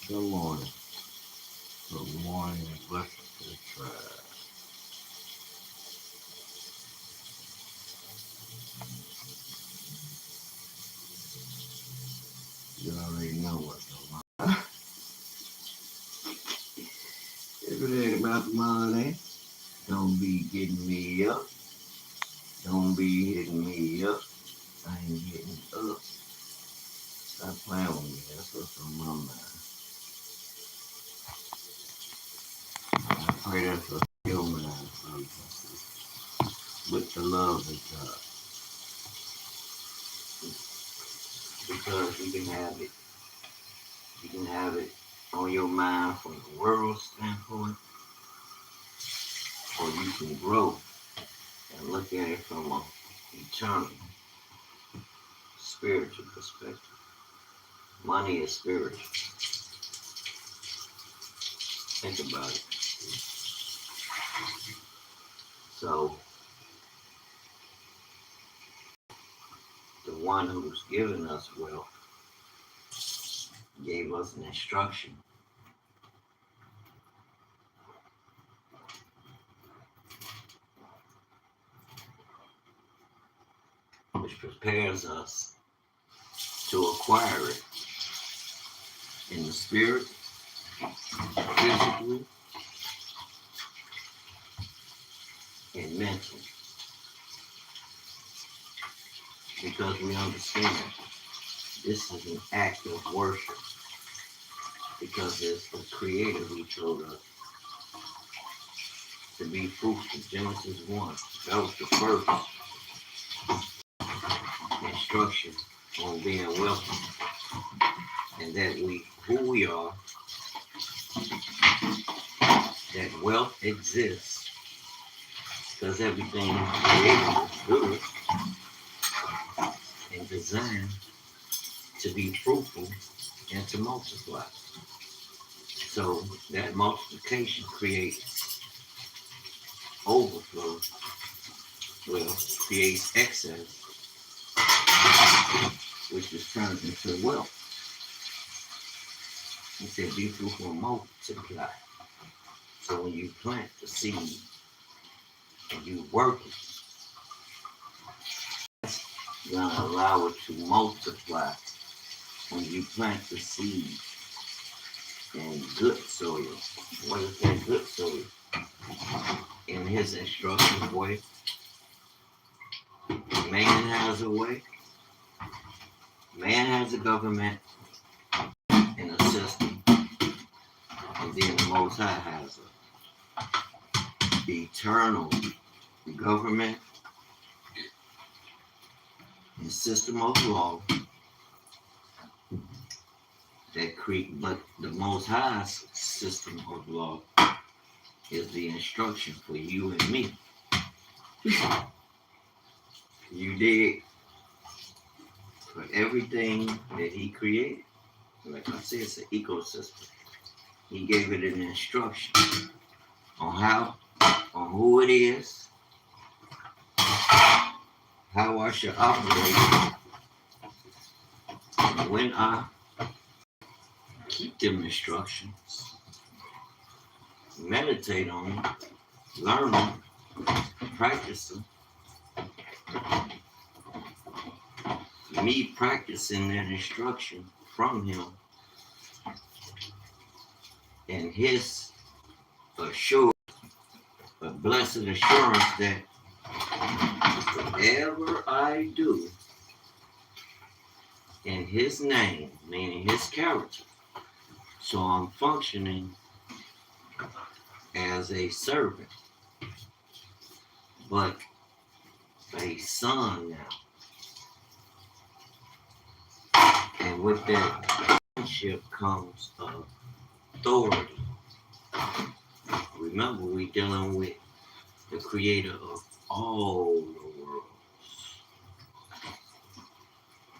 Good morning. Good morning and blessings to the tribe. You already know what's going on. If it ain't about the money, don't be getting me up. Don't be hitting me up. I ain't getting up. Stop playing with me. That's what's on my mind. I pray that's what's on your mind, brothers. With the love of God. Because you can have it. You can have it on your mind from the world standpoint, or you can grow and look at it from an eternal, spiritual perspective. Money is spiritual. Think about it. So, the one who's given us wealth gave us an instruction which prepares us to acquire it in the spirit, physically, and mentally. Because we understand this is an act of worship. Because it's the Creator who told us to be fruitful. Genesis 1. That was the first instruction on being wealthy. And that who we are, that wealth exists because everything created is good and designed to be fruitful and to multiply. So that multiplication creates overflow, well, creates excess, which is turned into wealth. He said, be fruitful and multiply. So when you plant the seed and you work it, you're going to allow it to multiply. When you plant the seed in good soil, what is that good soil? In his instructive way, man has a way, man has a government and a system, and then the Most High has a eternal government and system of law that create, but the Most High's system of law is the instruction for you and me. You did for everything that he created. Like I said, it's an ecosystem. He gave it an instruction on who it is, how I should operate, and when I keep them instructions, meditate on them, learn them, practice them. Me practicing that instruction from him and his assured, a blessed assurance that whatever I do in his name, meaning his character, so I'm functioning as a servant, but a son now. And with that sonship comes authority. Remember, we're dealing with the creator of all the world.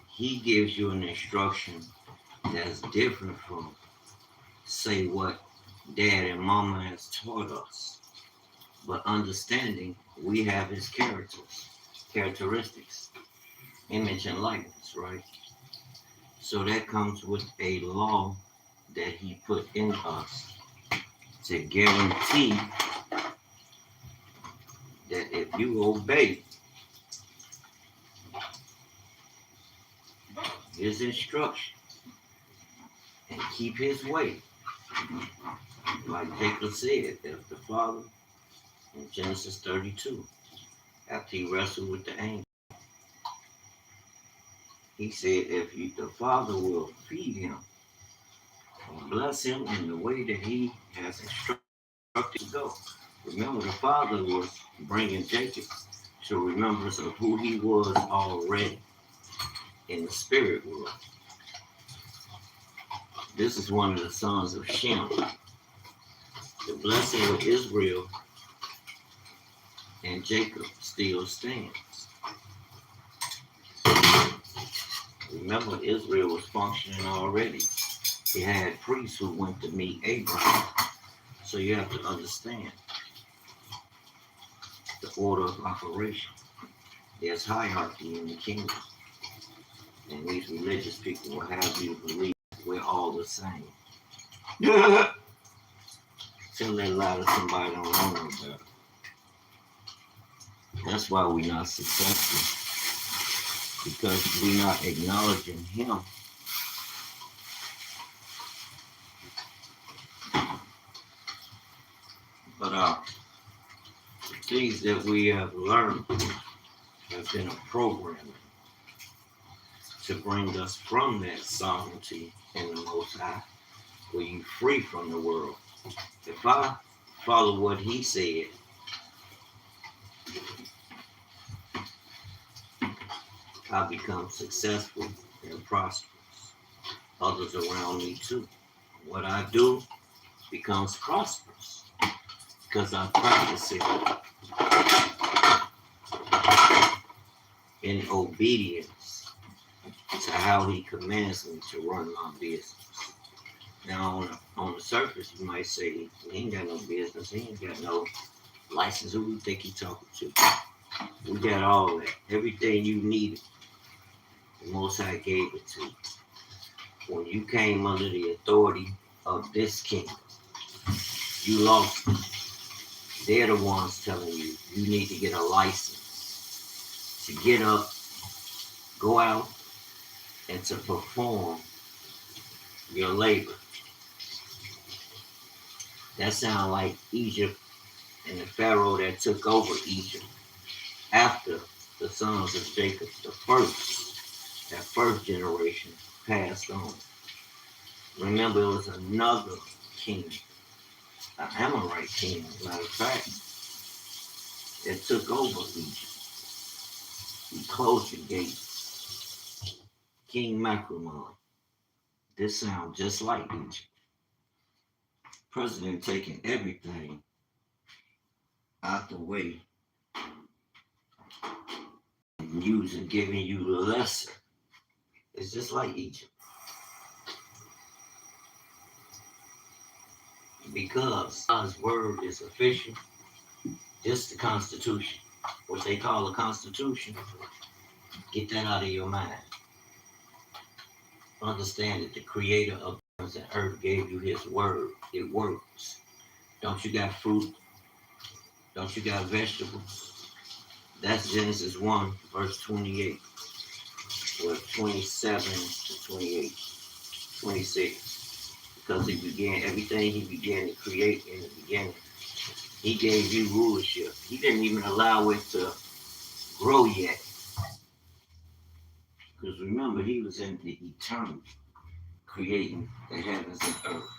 He gives you an instruction that's different from, say, what dad and mama has taught us. But understanding we have his characteristics, image and likeness, right? So that comes with a law that he put in us to guarantee that if you obey his instruction and keep his way, like Jacob said, if the Father in Genesis 32, after he wrestled with the angel, he said, if the Father will feed him and bless him in the way that he has instructed to go. Remember, the Father was bringing Jacob to remembrance of who he was already in the spirit world. This is one of the sons of Shem. The blessing of Israel and Jacob still stands. Remember, Israel was functioning already. They had priests who went to meet Abraham. So you have to understand the order of operation. There's hierarchy in the kingdom. And these religious people will have you believe we're all the same. Tell that lie to somebody don't know no better. That's why we're not successful. Because we're not acknowledging him. But the things that we have learned have been a programming to bring us from that sovereignty in the Most High, where you free from the world. If I follow what he said, I become successful and prosperous. Others around me too. What I do becomes prosperous because I practice it in obedience to how he commands me to run my business. Now, on the surface, you might say, he ain't got no business, he ain't got no license. Who do you think he talking to? We got all that. Everything you needed, the Most High gave it to you. When you came under the authority of this kingdom, you lost it. They're the ones telling you, you need to get a license to get up, go out, and to perform your labor. That sounds like Egypt and the Pharaoh that took over Egypt after the sons of Jacob, that first generation passed on. Remember, it was another king, an Amorite king, matter of fact, that took over Egypt. He closed the gates. King Macrumon. This sounds just like Egypt. President taking everything out the way and giving you the lesser. It's just like Egypt. Because God's word is official, just the Constitution. What they call a Constitution, get that out of your mind. Understand that the creator of heavens and earth gave you his word. It works. Don't you got fruit? Don't you got vegetables? That's Genesis 1, verse 28. Or 27 to 28, 26. Because he began, everything he began to create in the beginning, he gave you rulership. He didn't even allow it to grow yet. Because remember, he was in the eternal, creating the heavens and earth.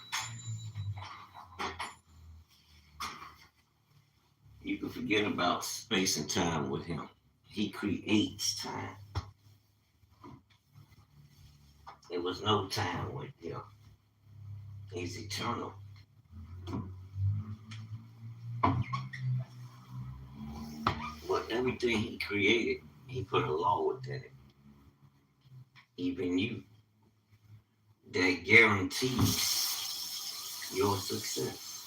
You can forget about space and time with him. He creates time. There was no time with him. He's eternal. But everything he created, he put a law within it. Even you. That guarantees your success.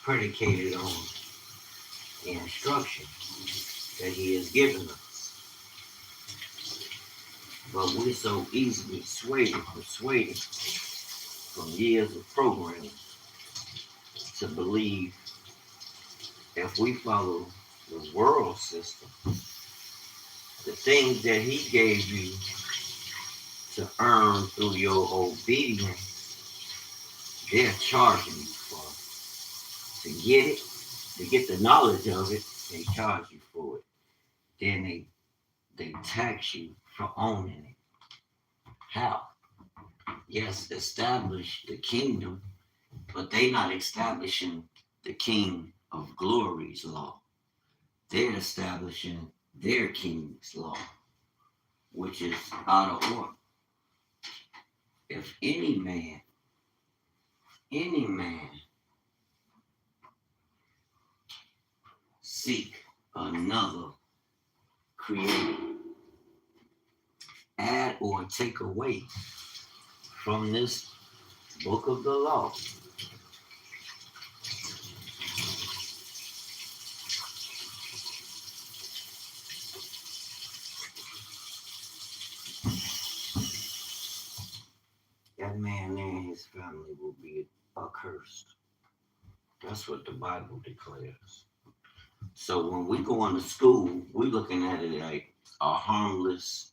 Predicated on the instruction that he has given us. But we're so easily persuaded from years of programming to believe if we follow the world system, the things that he gave you to earn through your obedience, they're charging you for it. To get it, to get the knowledge of it, they charge you for it. Then they tax you for owning it. How? Yes, establish the kingdom, but they not establishing the King of Glory's law. They're establishing their king's law, which is out of order. If any man seek another creator, add or take away from this book of the law, that man and his family will be accursed. That's what the Bible declares. So when we go into school, we're looking at it like a harmless.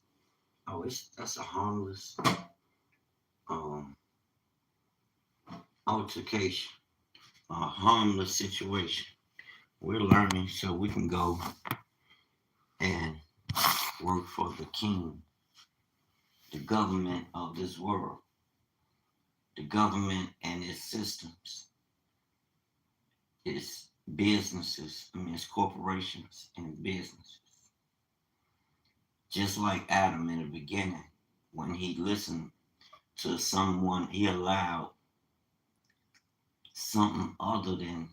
That's a harmless um, altercation, a harmless situation. We're learning so we can go and work for the king, the government of this world, the government and its systems, its businesses, its corporations and businesses. Just like Adam in the beginning, when he listened to someone, he allowed something other than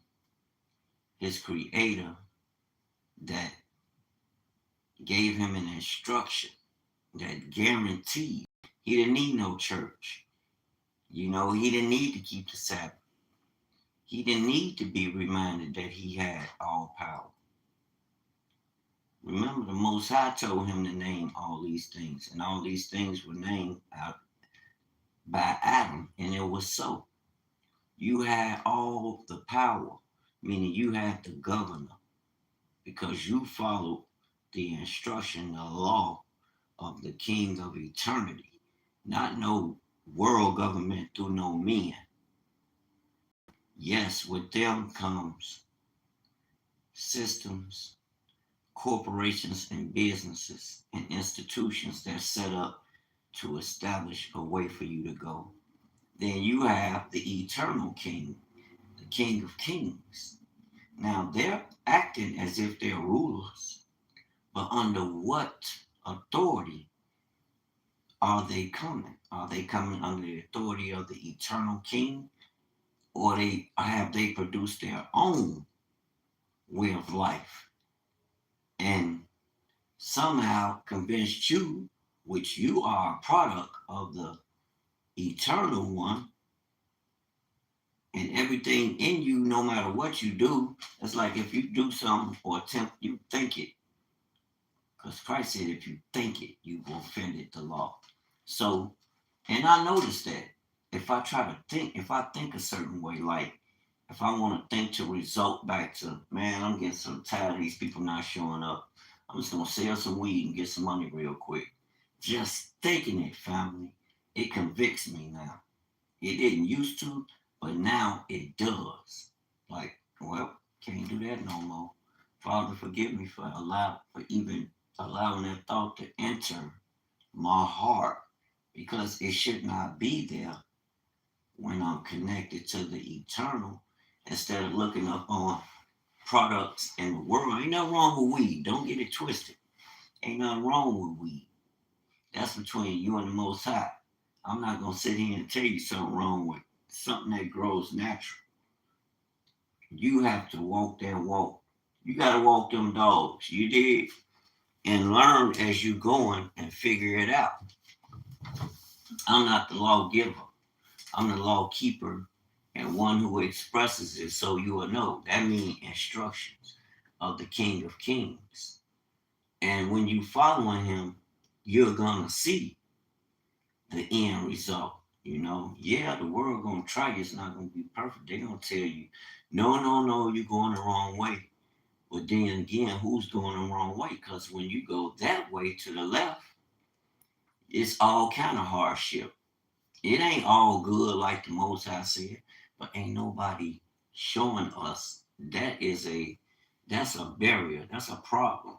his creator that gave him an instruction that guaranteed he didn't need no church. You know, he didn't need to keep the Sabbath. He didn't need to be reminded that he had all power. Remember, the Most High told him to name all these things, and all these things were named out by Adam, and it was so. You had all the power, meaning you had the governor, because you followed the instruction, the law of the King of eternity, not no world government through no men. Yes, with them comes systems, corporations, and businesses and institutions that set up to establish a way for you to go. Then you have the eternal king, the King of Kings. Now they're acting as if they're rulers, but under what authority are they coming? Are they coming under the authority of the eternal king? Or have they produced their own way of life and somehow convinced you, which you are a product of the eternal one, and everything in you, no matter what you do, it's like if you do something or attempt, you think it. Because Christ said if you think it, you will offend the law. So, and I noticed that if I try to think, if I think a certain way, like if I want to think to result back to, man, I'm getting so tired of these people not showing up. I'm just going to sell some weed and get some money real quick. Just thinking it, family, it convicts me now. It didn't used to, but now it does. Like, well, can't do that no more. Father, forgive me for even allowing that thought to enter my heart, because it should not be there when I'm connected to the eternal, instead of looking up on products in the world. Ain't nothing wrong with weed. Don't get it twisted. Ain't nothing wrong with weed. That's between you and the Most High. I'm not going to sit here and tell you something wrong with something that grows natural. You have to walk that walk. You got to walk them dogs. You did. And learn as you going and figure it out. I'm not the lawgiver. I'm the law keeper and one who expresses it so you will know. That means instructions of the King of Kings. And when you following him, you're gonna see the end result. Yeah, the world gonna try you. It's not gonna be perfect. They're gonna tell you, no, no, no, you're going the wrong way. But then again, who's going the wrong way? Because when you go that way to the left, it's all kind of hardship. It ain't all good like the Most High said, but ain't nobody showing us that's a barrier, that's a problem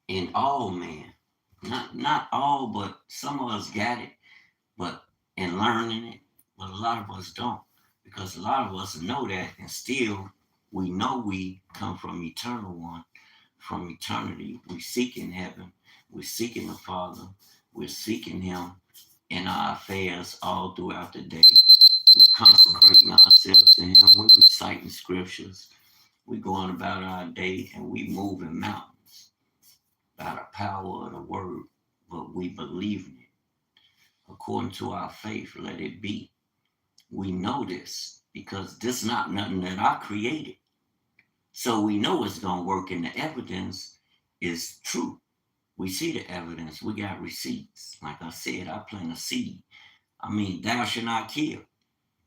in all man. Not all, but some of us got it, but in learning it, but a lot of us don't. Because a lot of us know that and still we know we come from eternal one, from eternity. We seek in heaven, we're seeking the Father, we're seeking him in our affairs all throughout the day. We're consecrating ourselves to him, we're reciting scriptures, we going about our day and we moving mountains by the power of the word, but we believe in it. According to our faith, let it be. We know this because this is not nothing that I created. So we know it's going to work, and the evidence is true. We see the evidence. We got receipts. Like I said, I plant a seed. I mean, thou shalt not kill.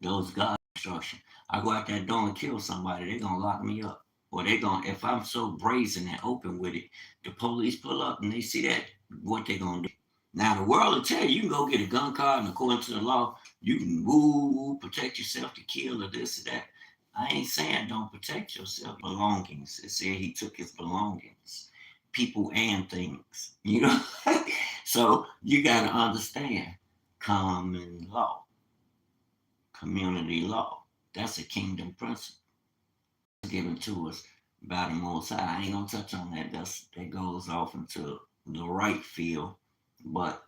Those God instruction. I go out that door and kill somebody, they're going to lock me up. Or they're going to, if I'm so brazen and open with it, the police pull up and they see that, what they going to do? Now, the world will tell you, you can go get a gun card, and according to the law, you can protect yourself to kill or this or that. I ain't saying don't protect yourself. Belongings. It said he took his belongings, people and things, So you got to understand common law, community law. That's a kingdom principle given to us by the Most High. I ain't gonna touch on that. That goes off into the right field, but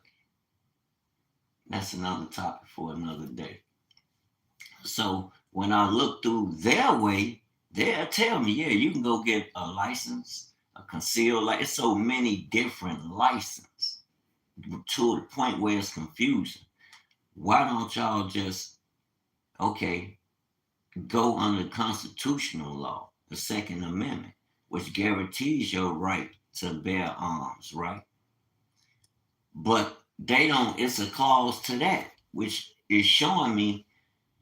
that's another topic for another day. So when I look through their way, they'll tell me, yeah, you can go get a license, a concealed license. It's so many different licenses to the point where it's confusing. Why don't y'all just, okay, go under constitutional law, the Second Amendment, which guarantees your right to bear arms, right? But they don't, it's a clause to that, which is showing me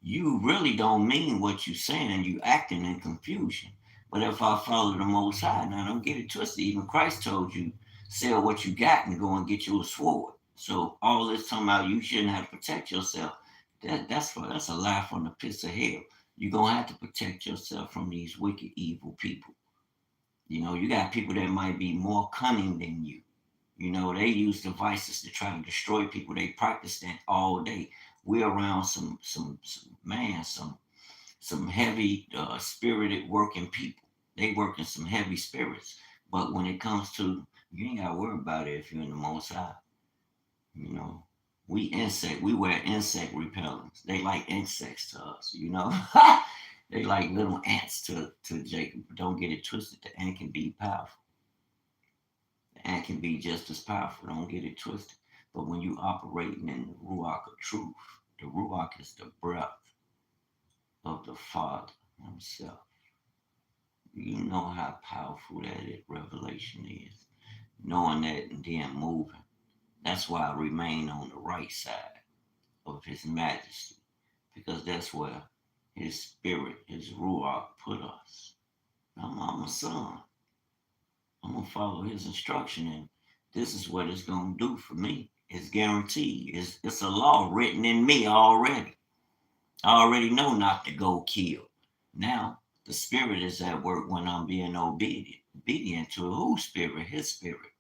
you really don't mean what you're saying. You acting in confusion. But if I follow the Most High, now don't get it twisted. Even Christ told you, sell what you got and go and get you a sword. So all this talking about you shouldn't have to protect yourself. That's a lie from the pits of hell. You're gonna have to protect yourself from these wicked, evil people. You got people that might be more cunning than you. They use devices to try to destroy people. They practice that all day. We're around some heavy spirited working people. They work in some heavy spirits. But when it comes to, you ain't gotta worry about it if you're in the Most High. You know, we wear insect repellents. They like insects to us. They like little ants to Jacob. Don't get it twisted. The ant can be powerful. The ant can be just as powerful. Don't get it twisted. But when you operating in the Ruach of truth, the Ruach is the breath of the Father himself. You know how powerful that revelation is. Knowing that and then moving. That's why I remain on the right side of his majesty. Because that's where his spirit, his Ruach put us. I'm a son. I'm going to follow his instruction, and this is what it's going to do for me. It's guaranteed. It's a law written in me already. I already know not to go kill. Now, the spirit is at work when I'm being obedient to whose spirit? His spirit.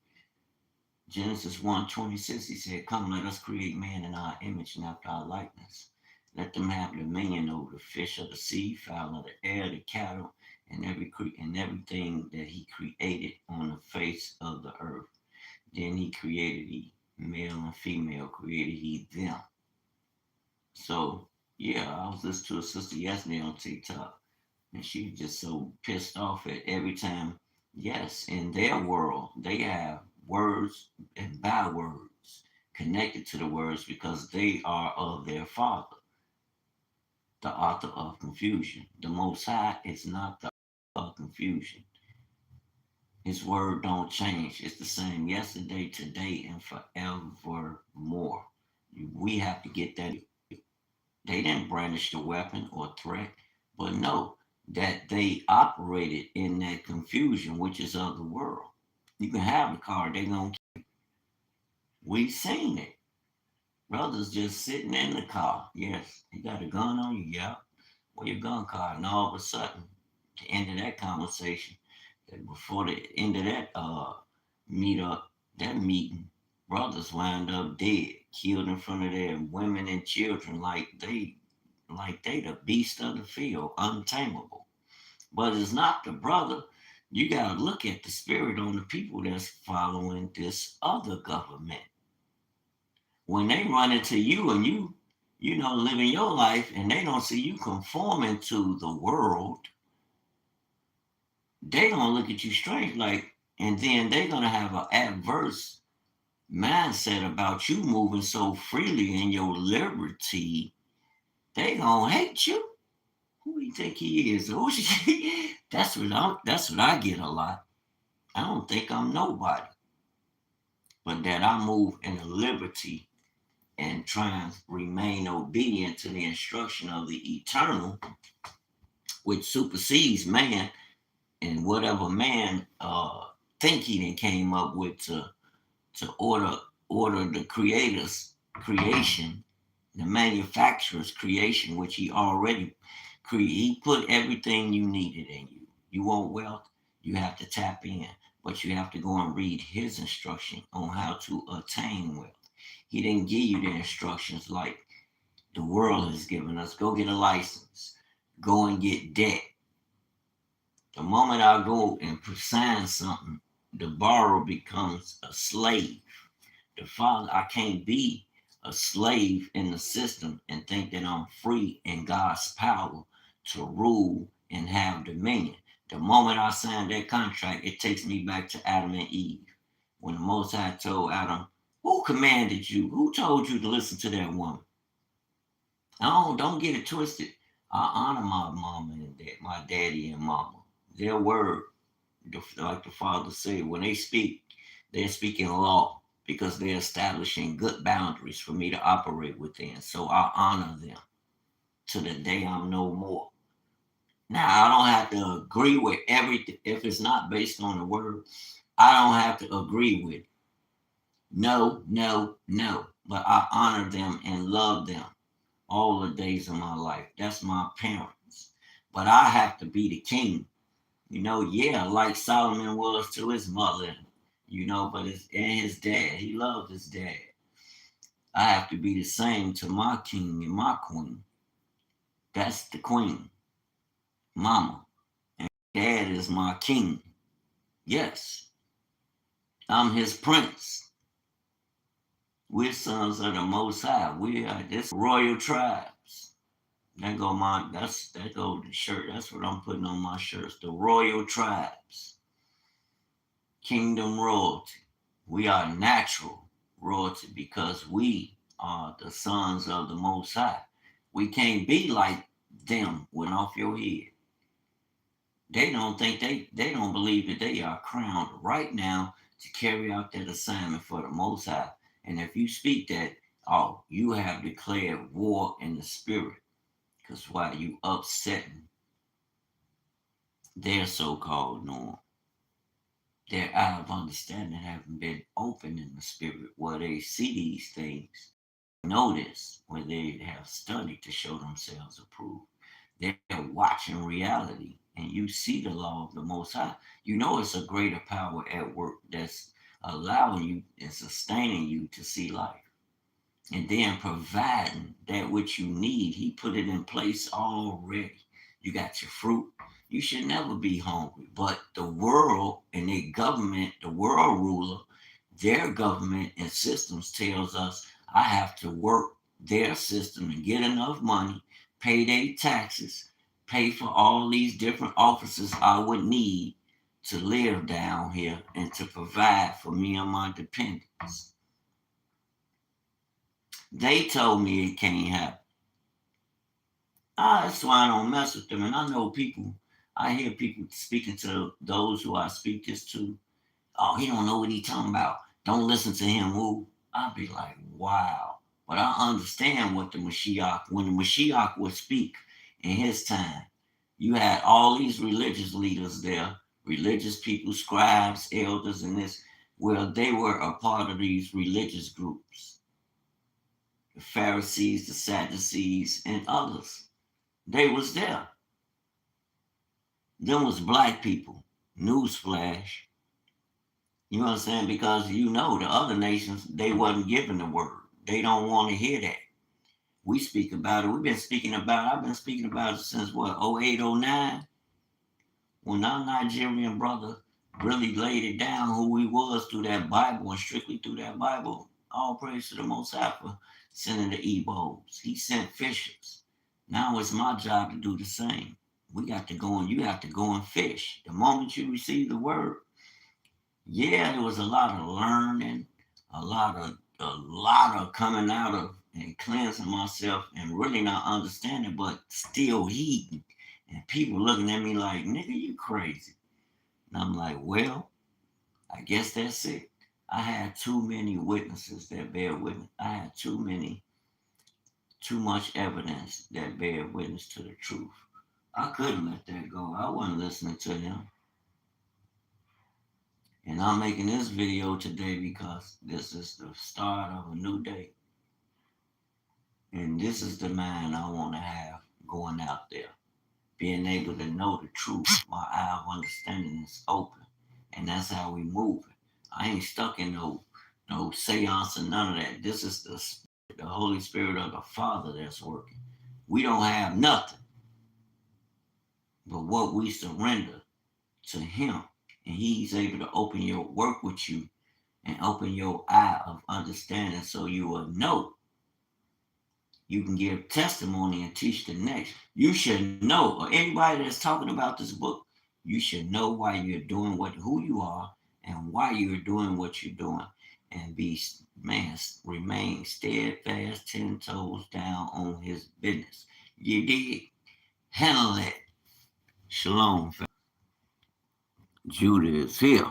Genesis 1:26, he said, come, let us create man in our image and after our likeness. Let them have dominion over the fish of the sea, fowl of the air, the cattle, and everything that he created on the face of the earth. Then he created male and female, created he them. So, yeah, I was listening to a sister yesterday on TikTok, and she just so pissed off at every time. Yes, in their world, they have words and bywords connected to the words because they are of their father, the author of confusion. The Most High is not the author of confusion. His word don't change. It's the same yesterday, today, and forevermore. We have to get that. They didn't brandish the weapon or threat, but no, that they operated in that confusion, which is of the world. You can have the car, they gonna. We seen it. Brothers just sitting in the car. Yes, you got a gun on you. Yeah. Where your gun card? And all of a sudden, the end of that conversation, before the end of that meet up, that meeting, brothers wind up dead, killed in front of their women and children, like they the beast of the field, untamable. But it's not the brother. You gotta look at the spirit on the people that's following this other government. When they run into you and you living your life and they don't see you conforming to the world, they gonna look at you strange, like, and then they're gonna have an adverse mindset about you moving so freely in your liberty. They gonna hate you. Who do you think he is? That's what I get a lot. I don't think I'm nobody, but that I move in a liberty and try and remain obedient to the instruction of the eternal, which supersedes man and whatever man think he then came up with to order the creator's creation, the manufacturer's creation, which he already created. He put everything you needed in you. You want wealth, you have to tap in, but you have to go and read his instruction on how to attain wealth. He didn't give you the instructions like the world has given us. Go get a license, go and get debt. The moment I go and sign something, the borrower becomes a slave. The father, I can't be a slave in the system and think that I'm free in God's power to rule and have dominion. The moment I sign that contract, it takes me back to Adam and Eve. When the Most High told Adam, who commanded you? Who told you to listen to that woman? No, don't get it twisted. I honor my mama and dad, my daddy and mama. Their word, like the father said, when they speak, they're speaking law because they're establishing good boundaries for me to operate within. So I honor them to the day I'm no more. Now, I don't have to agree with everything. If it's not based on the word, I don't have to agree with it. No, no, no. But I honor them and love them all the days of my life. That's my parents. But I have to be the king. Yeah, like Solomon was to his mother, but his dad. He loved his dad. I have to be the same to my king and my queen. That's the queen, mama. And dad is my king. Yes, I'm his prince. We're sons of the Most High. We are this royal tribes. That go the shirt. That's what I'm putting on my shirts. The royal tribes. Kingdom royalty. We are natural royalty because we are the sons of the Most High. We can't be like them. Went off your head. They don't think they don't believe that they are crowned right now to carry out that assignment for the Most High. And if you speak that, oh, you have declared war in the spirit. Because why you upsetting their so-called norm. Their eye of understanding haven't been open in the spirit where they see these things, know this, where they have studied to show themselves approved. They're watching reality, and you see the law of the Most High. You know it's a greater power at work that's allowing you and sustaining you to see life. And then providing that which you need. He put it in place already. You got your fruit. You should never be hungry. But the world and their government, the world ruler, their government and systems tells us I have to work their system and get enough money, pay their taxes, pay for all these different offices I would need to live down here and to provide for me and my dependents. They told me it can't happen. That's why I don't mess with them. And I know people, I hear people speaking to those who I speak this to. Oh, he don't know what he talking about. Don't listen to him. Who? I'll be like, wow. But I understand what the Mashiach, when the Mashiach would speak in his time, you had all these religious leaders there, religious people, scribes, elders, and this. Well, they were a part of these religious groups, the Pharisees, the Sadducees, and others. They was there. Them was black people. Newsflash. You understand? Because the other nations, they wasn't given the word. They don't want to hear that. We speak about it. I've been speaking about it since what, 08, 09? When our Nigerian brother really laid it down who he was through that Bible and strictly through that Bible. All praise to the Most High for sending the Ebos. He sent fishers. Now it's my job to do the same. We got to go and you have to go and fish. The moment you receive the word, yeah, there was a lot of learning, a lot of coming out of and cleansing myself and really not understanding, but still heeding. And people looking at me like, nigga, you crazy. And I'm like, well, I guess that's it. I had too many witnesses that bear witness. I had too much evidence that bear witness to the truth. I couldn't let that go. I wasn't listening to them. And I'm making this video today because this is the start of a new day. And this is the mind I want to have going out there. Being able to know the truth. My eye of understanding is open. And that's how we move it. I ain't stuck in no seance and none of that. This is the Holy Spirit of the Father that's working. We don't have nothing but what we surrender to him. And he's able to open your work with you and open your eye of understanding so you will know. You can give testimony and teach the next. You should know, or anybody that's talking about this book, you should know why you're doing who you are and why you're doing what you're doing. And remain steadfast, 10 toes down on his business. You did. Handle it. Shalom. Judah is here.